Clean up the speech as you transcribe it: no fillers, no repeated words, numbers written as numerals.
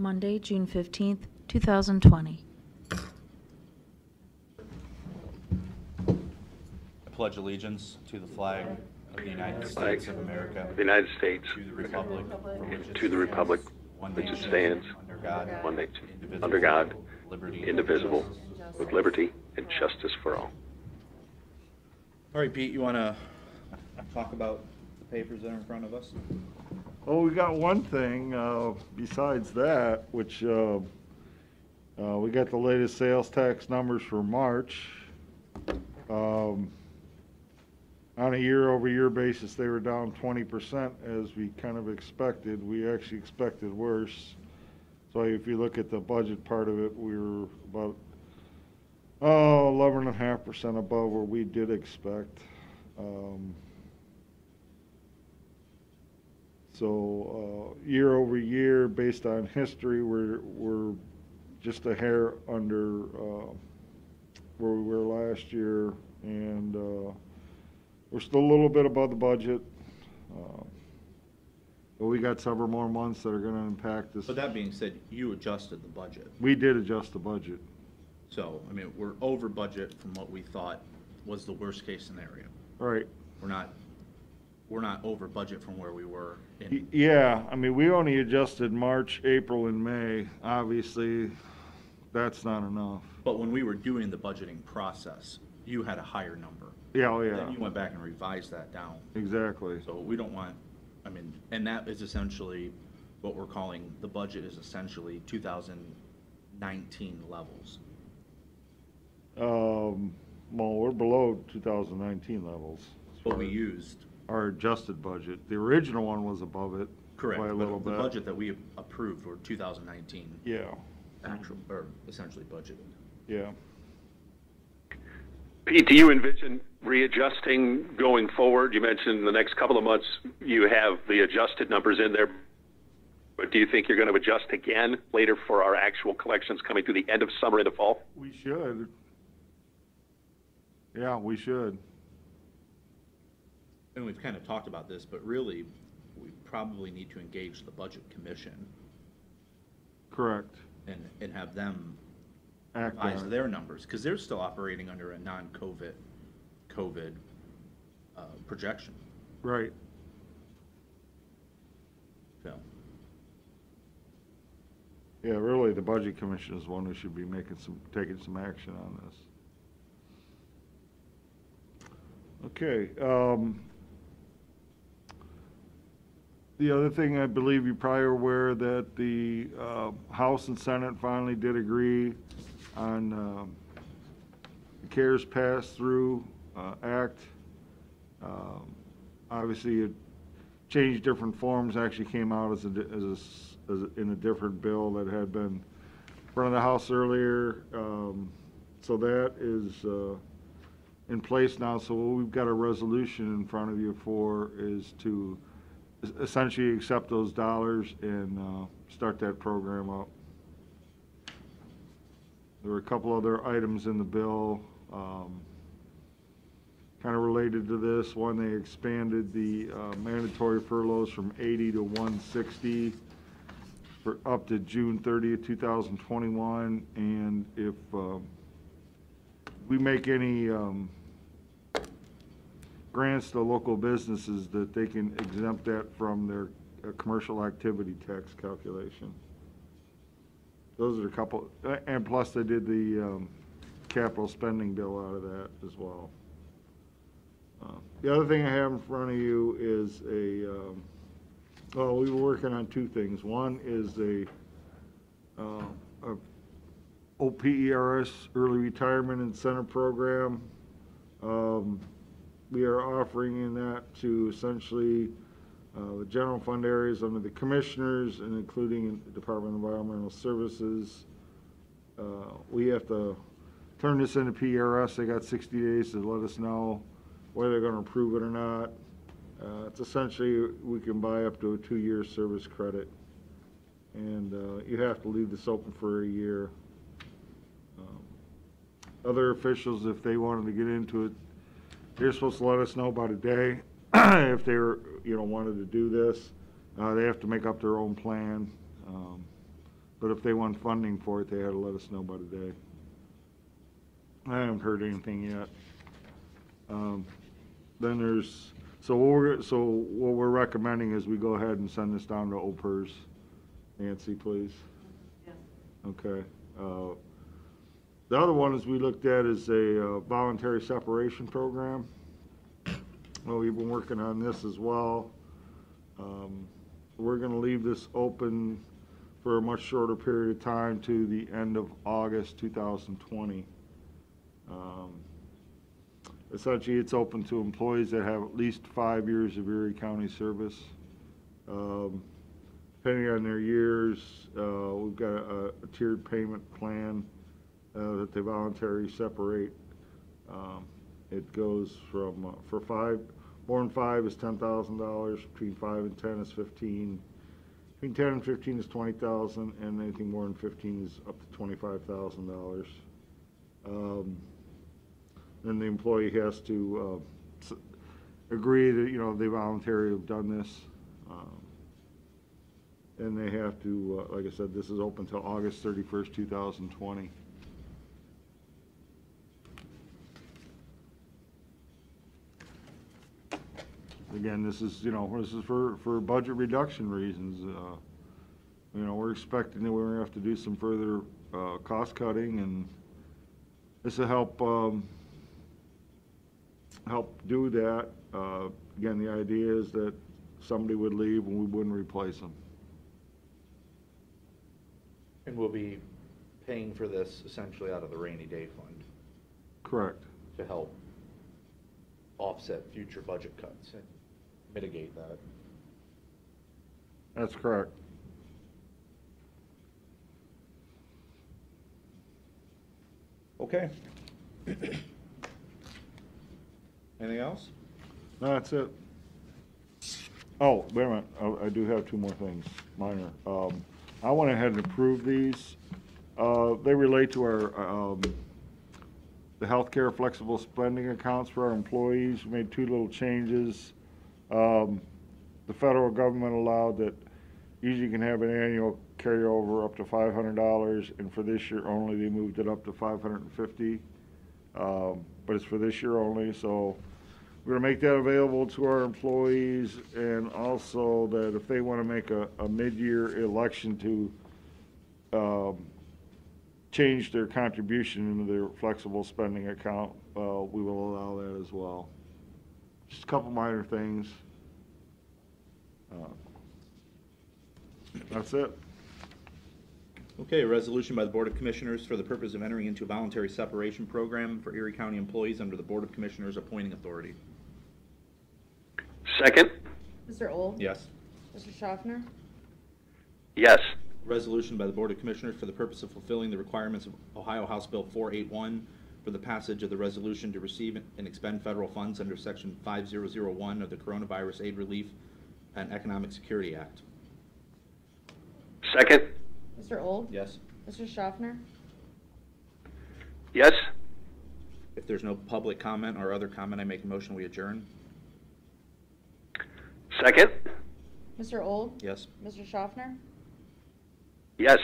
Monday, June 15th, 2020. I pledge allegiance to the flag of the United States of America, the United States, to the republic for which it to the republic which it stands, under God, one nation, indivisible, under God, liberty, indivisible, with liberty and justice for all. All right, Pete, you want to talk about the papers that are in front of us? Oh, we got one thing besides that, which we got the latest sales tax numbers for March. On a year-over-year basis, they were down 20%, as we kind of expected. We actually expected worse. So if you look at the budget part of it, we were about 11.5% above where we did expect. So year over year, based on history, we're just a hair under where we were last year, and we're still a little bit above the budget. But we got several more months that are going to impact us. But that being said, you adjusted the budget. We did adjust the budget. So, I mean, we're over budget from what we thought was the worst case scenario. Right. We're not over budget from where we were in. Yeah, I mean, we only adjusted March, April, and May. Obviously, that's not enough. But when we were doing the budgeting process, you had a higher number. Yeah, oh yeah. Then you went back and revised that down. Exactly. So we don't want, I mean, and that is essentially what we're calling, the budget is essentially 2019 levels. Well, we're below 2019 levels. But we used. Our adjusted budget. The original one was above it. Correct. By a little but bit. The budget that we approved for 2019. Yeah. Actual, or essentially budgeted. Yeah. Pete, do you envision readjusting going forward? You mentioned in the next couple of months you have the adjusted numbers in there, but do you think you're going to adjust again later for our actual collections coming through the end of summer into fall? We should. Yeah, we should. And we've kind of talked about this, but really, we probably need to engage the Budget Commission. Correct. And have them Act revise on it. their numbers, because they're still operating under a non-COVID projection. Right. So. Yeah, really, the Budget Commission is one who should be taking some action on this. Okay. The other thing, I believe you probably are aware that the House and Senate finally did agree on the CARES Pass-Through Act. Obviously, it changed different forms. Actually, came out as in a different bill that had been in front of the House earlier. So that is in place now. So what we've got a resolution in front of you for is to essentially accept those dollars and start that program up. There were a couple other items in the bill kind of related to this. One, they expanded the mandatory furloughs from 80 to 160 for up to June 30th, 2021. And if we make any grants to local businesses, that they can exempt that from their commercial activity tax calculation. Those are a couple, and plus they did the capital spending bill out of that as well. The other thing I have in front of you is well, we were working on two things. One is a OPERS, Early Retirement Incentive Program. We are offering in that to essentially the general fund areas under the commissioners and including the Department of Environmental Services. We have to turn this into PRS. They got 60 days to let us know whether they're going to approve it or not. It's essentially, we can buy up to a 2-year service credit. And you have to leave this open for a year. Other officials, if they wanted to get into it, they're supposed to let us know about a day if they were, wanted to do this. They have to make up their own plan. But if they want funding for it, they had to let us know by today. I haven't heard anything yet. Then there's, so what we're recommending is we go ahead and send this down to OPERS. Nancy, please. Yes. Okay. The other one is we looked at is a voluntary separation program. Well, we've been working on this as well. We're going to leave this open for a much shorter period of time to the end of August 2020. Essentially, it's open to employees that have at least 5 years of Erie County service. Depending on their years, we've got a tiered payment plan that they voluntarily separate. It goes from, for more than 5 is $10,000, between 5 and 10 is 15, between 10 and 15 is 20,000, and anything more than 15 is up to $25,000. Then the employee has to agree that, you know, they voluntarily have done this. And they have to, like I said, this is open till August 31st, 2020. Again, this is, you know, this is for budget reduction reasons. You know, we're expecting that we're going to have to do some further cost cutting, and this will help do that. Again, the idea is that somebody would leave and we wouldn't replace them. And we'll be paying for this essentially out of the rainy day fund Correct. to help offset future budget cuts and mitigate that. That's correct. Okay. Anything else? No, that's it. Oh, wait a minute, I do have 2 more things, minor. I went ahead and approved these. They relate to our, the healthcare flexible spending accounts for our employees. We made 2 little changes. The federal government allowed that usually you can have an annual carryover up to $500, and for this year only, they moved it up to $550. But it's for this year only, so we're going to make that available to our employees, and also that if they want to make a mid-year election to change their contribution into their flexible spending account, we will allow that as well. Just a couple minor things. That's it. Okay, a resolution by the Board of Commissioners for the purpose of entering into a voluntary separation program for Erie County employees under the Board of Commissioners appointing authority. Second? Mr. Old? Yes. Mr. Schaffner? Yes. Resolution by the Board of Commissioners for the purpose of fulfilling the requirements of Ohio House Bill 481 for the passage of the resolution to receive and expend federal funds under Section 5001 of the Coronavirus Aid Relief and Economic Security Act. Second? Mr. Old? Yes. Mr. Schaffner? Yes. If there's no public comment or other comment, I make a motion we adjourn. Second? Mr. Old? Yes. Mr. Schaffner? Yes.